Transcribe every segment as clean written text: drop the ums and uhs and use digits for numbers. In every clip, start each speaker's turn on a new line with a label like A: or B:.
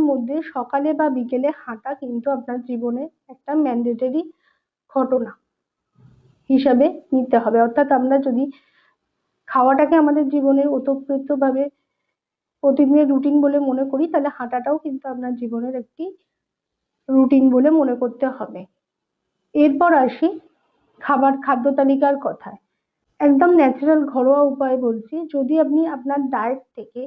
A: মধ্যে সকালে বা বিকেলে হাঁটা কিন্তু আপনার জীবনে একটা ম্যান্ডেটরি ঘটনা হিসাবে নিতে হবে। অর্থাৎ আমরা যদি খাওয়াটাকে আমাদের জীবনের ওতপ্রোতভাবে প্রতিদিনের রুটিন বলে মনে করি, তাহলে হাঁটাটাও কিন্তু আপনার জীবনের একটি রুটিন বলে মনে করতে হবে। এরপর আসি খাদ্য তালিকার কথায়। একদম ন্যাচারাল ঘরোয়া উপায় বলছি, যদি আপনি আপনার ডায়েট থেকে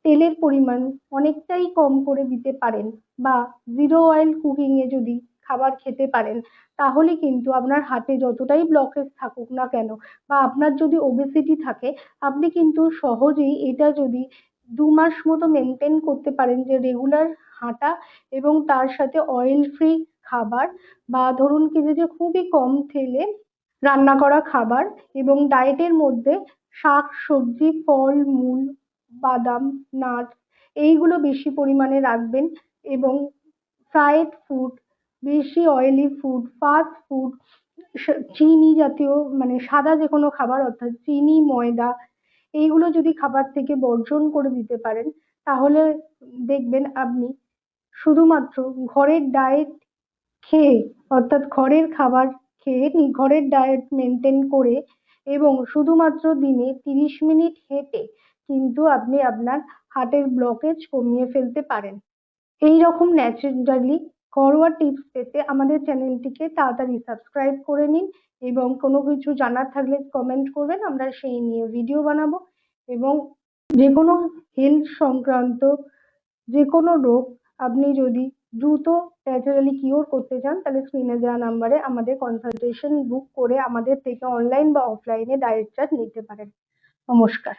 A: তেলের পরিমাণ অনেকটাই কম করে দিতে পারেন বা জিরো অয়েল কুকিং এ যদি খাবার খেতে পারেন, তাহলে কিন্তু আপনার হাতে যতটাই ব্লকেজ থাকুক না কেন বা আপনার যদি ওবেসিটি থাকে, আপনি কিন্তু সহজেই এটা যদি 2 মাস মতো মেনটেন করতে পারেন, যে রেগুলার হাঁটা এবং তার সাথে অয়েল ফ্রি খাবার, বা ধরুন কি যে খুবই কম তেলে রান্না করা খাবার, এবং ডায়েটের মধ্যে শাক সবজি ফল মূল বাদাম নাটস এইগুলো বেশি পরিমাণে রাখবেন, এবং ফ্রাইড ফুড, বেশি অয়েলি ফুড, ফাস্ট ফুড, চিনি জাতীয় মানে সাদা যে কোনো খাবার অর্থাৎ চিনি ময়দা এইগুলো যদি খাবার থেকে বর্জন করে দিতে পারেন, তাহলে দেখবেন আপনি শুধুমাত্র ঘরের ডায়েট খেয়ে অর্থাৎ ঘরের খাবার খেয়ে ঘরের ডায়েট মেনটেন করে এবং শুধুমাত্র দিনে 30 মিনিট হেঁটে কিন্তু আপনি আপনার হার্টের ব্লকেজ কমিয়ে ফেলতে পারেন। এই রকম ন্যাচারালি ঘরোয়া টিপস পেতে আমাদের চ্যানেলটিকে তাড়াতাড়ি সাবস্ক্রাইব করে নিন, এবং কোনো কিছু জানার থাকলে কমেন্ট করবেন, আমরা সেই নিয়ে ভিডিও বানাবো। এবং যে কোনো হেলথ সংক্রান্ত যে কোনো রোগ আপনি যদি দ্রুত ন্যাচারালি কিওর করতে চান, তাহলে স্ক্রিনে দেওয়া নাম্বারে আমাদের কনসালটেশন বুক করে আমাদের থেকে অনলাইন বা অফলাইনে ডায়েট চার্ট নিতে পারেন। নমস্কার।